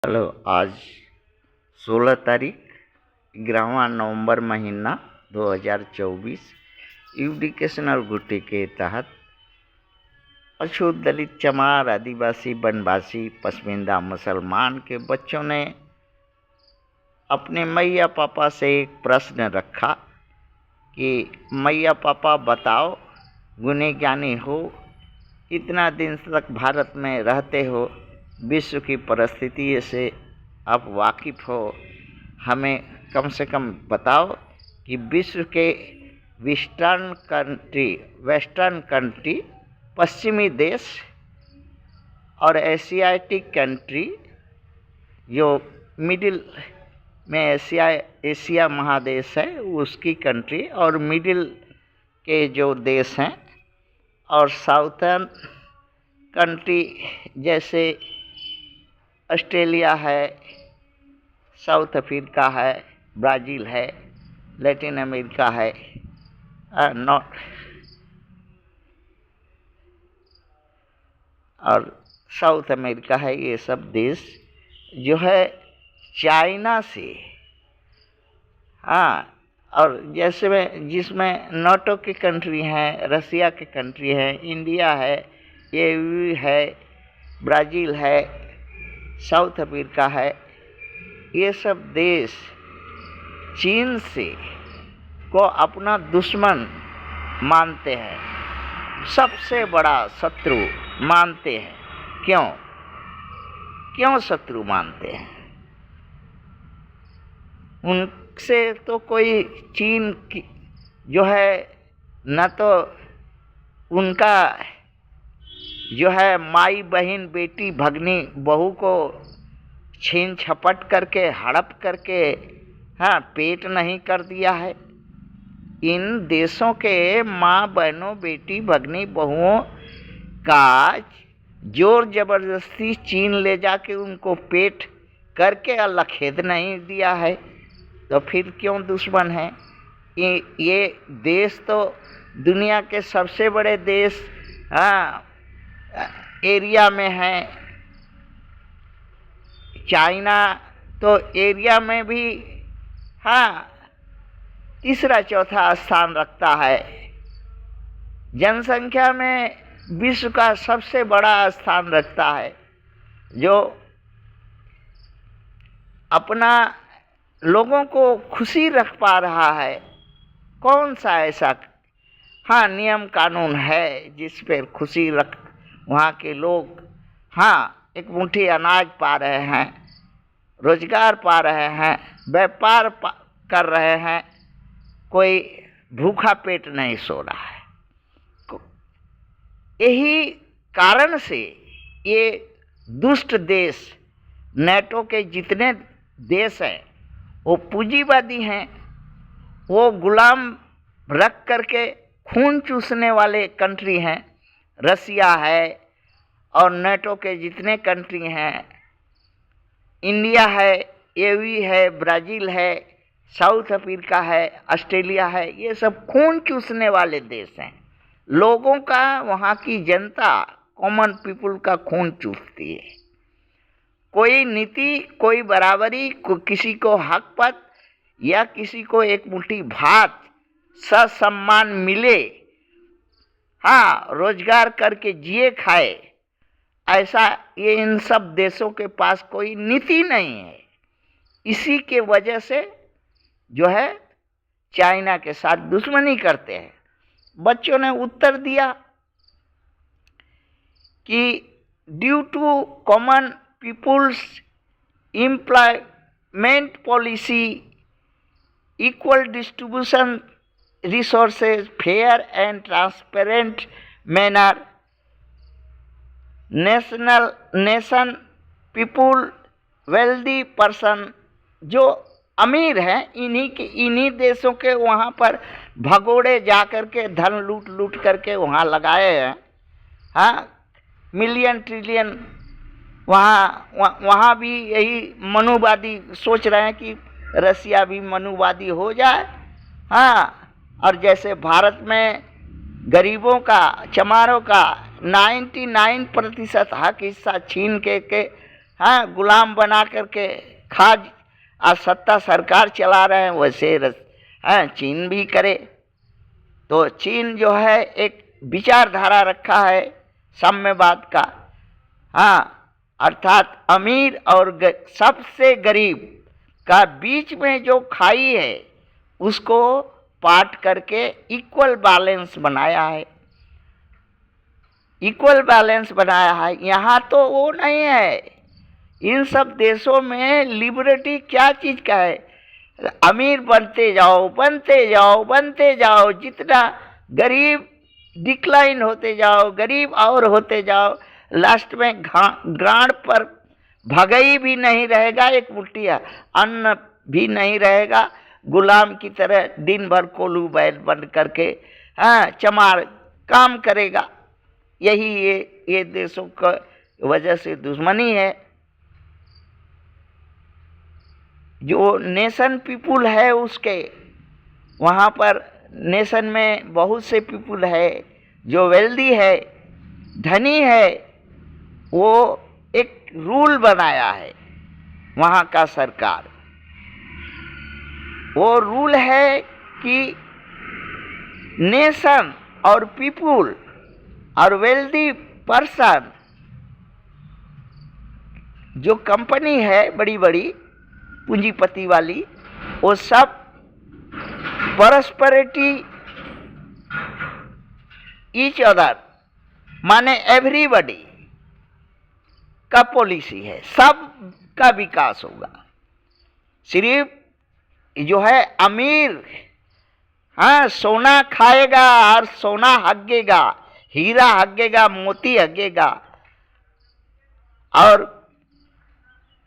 Hello. आज 16 तारीख 11वां नवंबर महीना 2024 एजुकेशनल गुटे के तहत अछूत दलित चमार आदिवासी वनवासी पसमिंदा मुसलमान के बच्चों ने अपने मैया पापा से एक प्रश्न रखा कि मैया पापा बताओ, गुणी ज्ञानी हो, इतना दिन तक भारत में रहते हो, विश्व की परिस्थिति से आप वाकिफ़ हो, हमें कम से कम बताओ कि विश्व के वेस्टर्न कंट्री पश्चिमी देश और एशियाटिक कंट्री जो मिडिल में एशिया महादेश है उसकी कंट्री और मिडिल के जो देश हैं और साउथर्न कंट्री जैसे ऑस्ट्रेलिया है, साउथ अफ्रीका है, ब्राज़ील है, लैटिन अमेरिका है, नॉर्थ और साउथ अमेरिका है। ये सब देश जो है चाइना से, और जैसे में जिसमें नाटो की कंट्री हैं, रसिया की कंट्री है, इंडिया है, EU है, ब्राज़ील है, साउथ अफ्रीका है, ये सब देश चीन से को अपना दुश्मन मानते हैं, सबसे बड़ा शत्रु मानते हैं। क्यों शत्रु मानते हैं? उनसे तो कोई चीन की जो है न तो उनका जो है माई बहन बेटी भगनी बहू को छीन झपट करके हड़प करके पेट नहीं कर दिया है। इन देशों के माँ बहनों बेटी भगनी बहुओं का जोर जबरदस्ती चीन ले जाके उनको पेट करके अलखेद नहीं दिया है, तो फिर क्यों दुश्मन है? ये देश तो दुनिया के सबसे बड़े देश एरिया में है। चाइना तो एरिया में भी तीसरा चौथा स्थान रखता है। जनसंख्या में विश्व का सबसे बड़ा स्थान रखता है, जो अपना लोगों को खुशी रख पा रहा है। कौन सा ऐसा नियम कानून है जिस पर खुशी रख वहाँ के लोग एक मुट्ठी अनाज पा रहे हैं, रोजगार पा रहे हैं, व्यापार कर रहे हैं, कोई भूखा पेट नहीं सो रहा है। यही कारण से ये दुष्ट देश नेटो के जितने देश हैं वो पूंजीवादी हैं, वो गुलाम रख करके खून चूसने वाले कंट्री हैं। रसिया है और नेटो के जितने कंट्री हैं, इंडिया है, EU है, ब्राज़ील है, साउथ अफ्रीका है, ऑस्ट्रेलिया है, ये सब खून चूसने वाले देश हैं। लोगों का, वहाँ की जनता, कॉमन पीपल का खून चूसती है। कोई नीति, कोई बराबरी, किसी को हक पद या किसी को एक मुट्ठी भात ससम्मान मिले, रोजगार करके जिए खाए, ऐसा ये इन सब देशों के पास कोई नीति नहीं है। इसी के वजह से जो है चाइना के साथ दुश्मनी करते हैं। बच्चों ने उत्तर दिया कि due to common people's employment policy, equal distribution resources, fair and transparent manner, nation people, wealthy person, जो अमीर हैं इन्हीं देशों के वहाँ पर भगोड़े जा कर के धन लूट करके वहाँ लगाए हैं। मिलियन ट्रिलियन वहाँ भी यही मनुवादी सोच रहे हैं कि रसिया भी मनुवादी हो जाए। और जैसे भारत में गरीबों का, चमारों का 99% हक हिस्सा छीन के हाँ गुलाम बना करके खाज आज सत्ता सरकार चला रहे हैं, वैसे हाँ चीन भी करे। तो चीन जो है एक विचारधारा रखा है साम्यवाद का, हाँ अर्थात अमीर और सबसे गरीब का बीच में जो खाई है उसको पाट करके इक्वल बैलेंस बनाया है, इक्वल बैलेंस बनाया है। यहाँ तो वो नहीं है। इन सब देशों में लिबर्टी क्या चीज़ का है? अमीर बनते जाओ बनते जाओ बनते जाओ, जितना गरीब डिक्लाइन होते जाओ, गरीब और होते जाओ, लास्ट में ग्रांड पर भगई भी नहीं रहेगा, एक मुट्ठिया अन्न भी नहीं रहेगा, गुलाम की तरह दिन भर कोलू बैल बन करके हाँ चमार काम करेगा। यही ये देशों का वजह से दुश्मनी है। जो नेशन पीपुल है उसके वहाँ पर नेशन में बहुत से पीपुल है जो वेल्दी है, धनी है, वो एक रूल बनाया है वहाँ का सरकार। वो रूल है कि नेशन और पीपुल और वेल्दी पर्सन, जो कंपनी है बड़ी बड़ी पूंजीपति वाली, वो सब परस्पेरिटी ईच अदर माने एवरीबॉडी का पॉलिसी है, सब का विकास होगा। सिर्फ जो है अमीर हाँ सोना खाएगा और सोना हगेगा, हीरा हगेगा, मोती हगेगा, और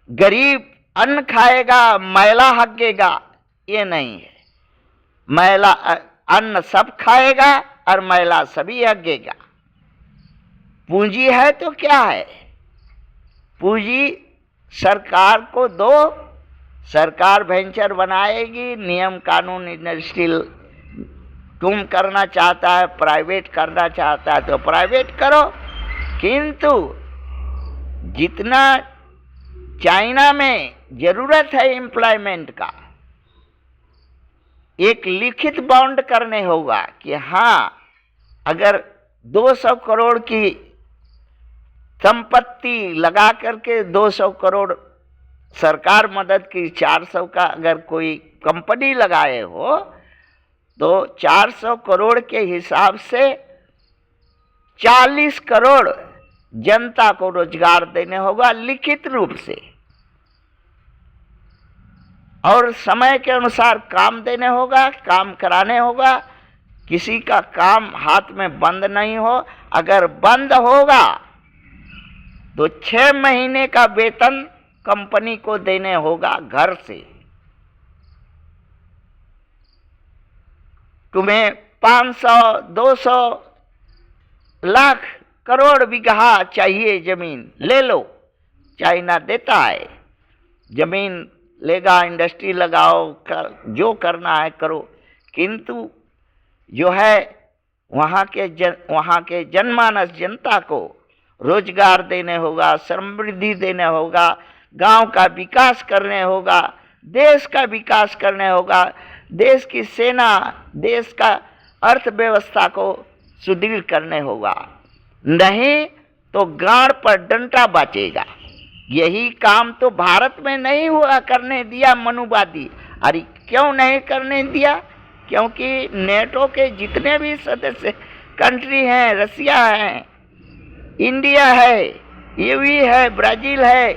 गरीब अन्न खाएगा मैला हगेगा, ये नहीं है। मैला अन्न सब खाएगा और मैला सभी हगेगा। पूंजी है तो क्या है? पूंजी सरकार को दो, सरकार वेंचर बनाएगी, नियम कानून इंडस्ट्रियल तुम करना चाहता है, प्राइवेट करना चाहता है तो प्राइवेट करो, किंतु जितना चाइना में जरूरत है एम्प्लॉयमेंट का, एक लिखित बॉन्ड करने होगा कि हाँ अगर 200 करोड़ की संपत्ति लगा करके 200 करोड़ सरकार मदद की, 400 का अगर कोई कंपनी लगाए हो तो 400 करोड़ के हिसाब से 40 करोड़ जनता को रोजगार देने होगा लिखित रूप से, और समय के अनुसार काम देने होगा, काम कराने होगा। किसी का काम हाथ में बंद नहीं हो, अगर बंद होगा तो 6 महीने का वेतन कंपनी को देने होगा घर से। तुम्हें 500, 200 लाख करोड़ बीघा चाहिए जमीन, ले लो, चाइना देता है। जमीन लेगा, इंडस्ट्री लगाओ, जो करना है करो, किंतु जो है वहाँ के जनमानस जनता को रोजगार देने होगा, समृद्धि देने होगा, गांव का विकास करने होगा, देश का विकास करने होगा, देश की सेना, देश का अर्थव्यवस्था को सुदृढ़ करने होगा। नहीं तो गाड़ पर डंडा बचेगा। यही काम तो भारत में नहीं हुआ करने दिया मनुवादी। अरे क्यों नहीं करने दिया? क्योंकि नेटो के जितने भी सदस्य कंट्री हैं, रसिया है, इंडिया है, यूवी है, ब्राज़ील है,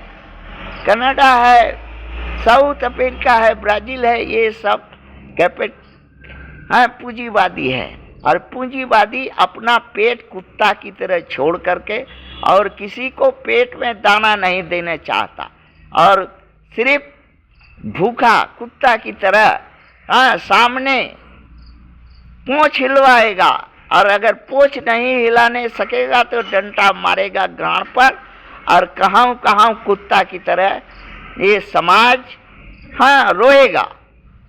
कनाडा है, साउथ अफ्रीका है, ब्राज़ील है, ये सब पूंजीवादी है। और पूंजीवादी अपना पेट कुत्ता की तरह छोड़ करके और किसी को पेट में दाना नहीं देना चाहता, और सिर्फ भूखा कुत्ता की तरह सामने पूंछ हिलवाएगा, और अगर पूंछ नहीं हिलाने सकेगा तो डंडा मारेगा गांड पर, और कहाँ कहाँ कुत्ता की तरह ये समाज रोएगा।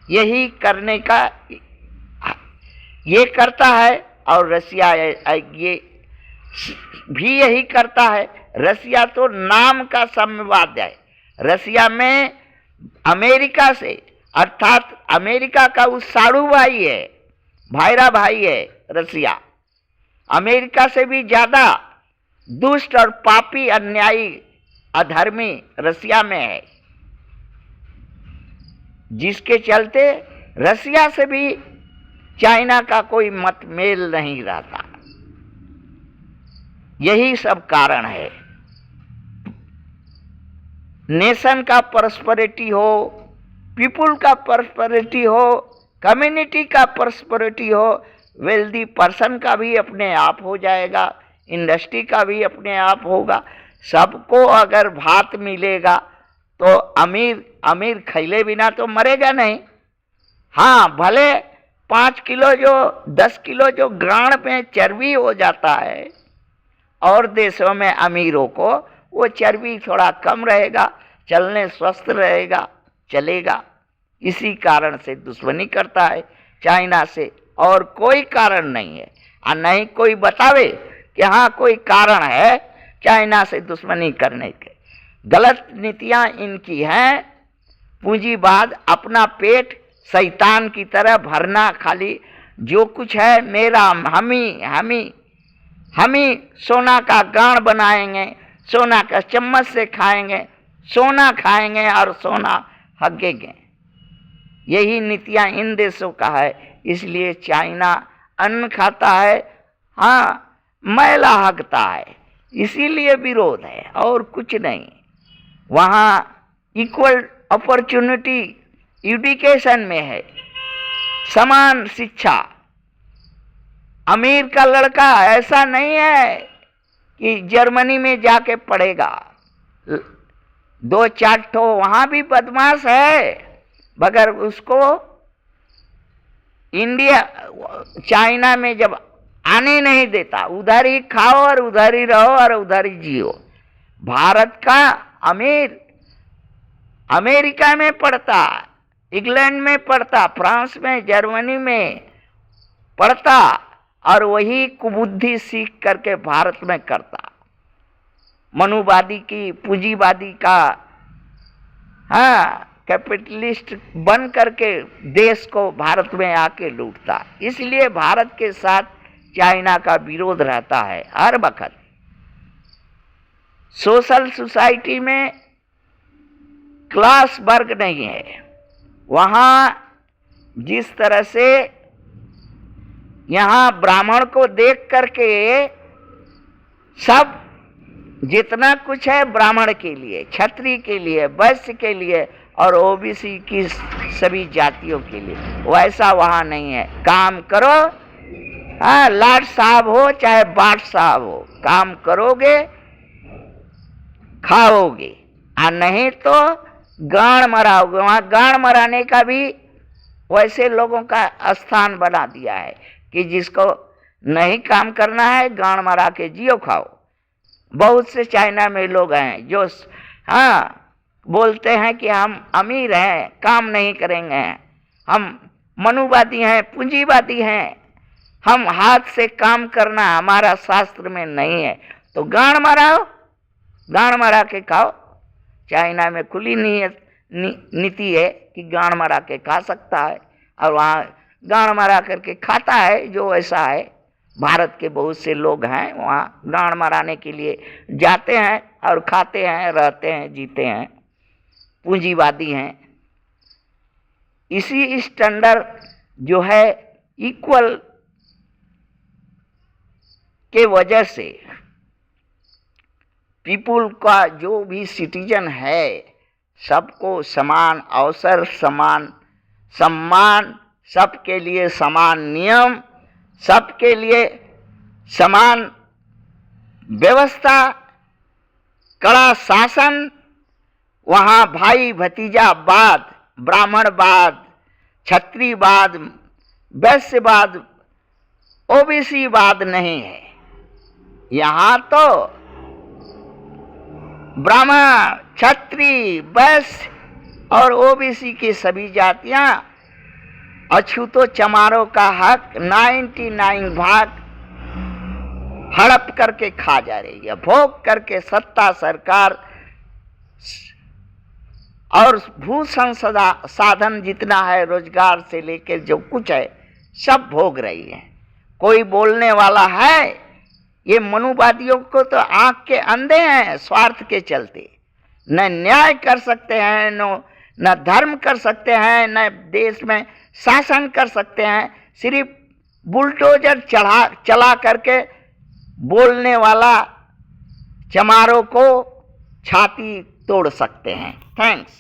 यही करने का ये करता है, और रसिया ये भी यही करता है। रसिया तो नाम का साम्यवाद है। रसिया में अमेरिका से, अर्थात अमेरिका का वो साड़ू भाई है, भाईरा भाई है रसिया। अमेरिका से भी ज्यादा दुष्ट और पापी, अन्यायी, अधर्मी रसिया में है, जिसके चलते रसिया से भी चाइना का कोई मतमेल नहीं रहता। यही सब कारण है। नेशन का प्रॉस्पेरिटी हो, पीपुल का प्रॉस्पेरिटी हो, कम्युनिटी का प्रॉस्पेरिटी हो, वेल्दी पर्सन का भी अपने आप हो जाएगा, इंडस्ट्री का भी अपने आप होगा। सबको अगर भात मिलेगा तो अमीर खैले बिना तो मरेगा नहीं। हाँ, भले 5 किलो जो 10 किलो जो गांड में चर्बी हो जाता है, और देशों में अमीरों को वो चर्बी थोड़ा कम रहेगा, चलने स्वस्थ रहेगा, चलेगा। इसी कारण से दुश्मनी करता है चाइना से, और कोई कारण नहीं है। और नहीं कोई बतावे कि हाँ कोई कारण है चाइना से दुश्मनी करने के। गलत नीतियां इनकी हैं। पूंजीवाद, अपना पेट शैतान की तरह भरना, खाली जो कुछ है मेरा, हम ही सोना का गांड बनाएंगे, सोना का चम्मच से खाएंगे, सोना खाएंगे और सोना हगेंगे। यही नीतियां इन देशों का है। इसलिए चाइना अन्न खाता है, हाँ मैला हगता है, इसीलिए विरोध है और कुछ नहीं। वहाँ इक्वल अपॉर्चुनिटी एजुकेशन में है, समान शिक्षा। अमीर का लड़का ऐसा नहीं है कि जर्मनी में जाके पढ़ेगा। 2-4 ठो वहाँ भी बदमाश है, मगर उसको इंडिया चाइना में जब आने नहीं देता, उधर ही खाओ और उधर ही रहो और उधर ही जियो। भारत का अमीर अमेरिका में पढ़ता, इंग्लैंड में पढ़ता, फ्रांस में, जर्मनी में पढ़ता, और वही कुबुद्धि सीख करके भारत में करता। मनुवादी की, पूंजीवादी का, हाँ कैपिटलिस्ट बन करके देश को भारत में आके लूटता। इसलिए भारत के साथ चाइना का विरोध रहता है हर वक्त। सोशल सोसाइटी में क्लास वर्ग नहीं है। वहाँ जिस तरह से यहाँ ब्राह्मण को देख करके सब जितना कुछ है ब्राह्मण के लिए, क्षत्रिय के लिए, वैश्य के लिए और ओबीसी की सभी जातियों के लिए, वैसा वहाँ नहीं है। काम करो, हाँ लाट साहब हो चाहे बाट साहब हो, काम करोगे खाओगे, और नहीं तो गाड़ मराओगे। वहाँ गाड़ मराने का भी वैसे लोगों का स्थान बना दिया है कि जिसको नहीं काम करना है गाड़ मरा के जियो खाओ। बहुत से चाइना में लोग हैं जो हाँ बोलते हैं कि हम अमीर हैं, काम नहीं करेंगे, हम मनुवादी हैं, पूंजीवादी हैं, हम हाथ से काम करना हमारा शास्त्र में नहीं है। तो गाड़ मराओ, गाड़ मरा के खाओ। चाइना में खुली नीति है कि गाड़ मरा के खा सकता है, और वहाँ गाड़ मरा करके खाता है जो ऐसा है। भारत के बहुत से लोग हैं वहाँ गाड़ मराने के लिए जाते हैं और खाते हैं, रहते हैं, जीते हैं, पूंजीवादी हैं। इसी स्टैंडर्ड जो है इक्वल के वजह से पीपुल का जो भी सिटीजन है सबको समान अवसर, समान सम्मान, सबके लिए समान नियम, सबके लिए समान व्यवस्था, कड़ा शासन। वहाँ भाई भतीजावाद, ब्राह्मणवाद, क्षत्रियवाद, वैश्यवाद, ओबीसीवाद नहीं है। यहाँ तो ब्राह्मण, क्षत्रिय, वैश्य और ओबीसी की सभी जातियां अछूतो चमारों का हक 99 भाग हड़प करके खा जा रही है, भोग करके सत्ता सरकार और भू संसाधन जितना है, रोजगार से लेकर जो कुछ है सब भोग रही है। कोई बोलने वाला है? ये मनुवादियों को तो आंख के अंधे हैं स्वार्थ के चलते। न न्याय कर सकते हैं, न धर्म कर सकते हैं, न देश में शासन कर सकते हैं। सिर्फ बुलडोजर चला करके बोलने वाला चमारों को छाती तोड़ सकते हैं। थैंक्स।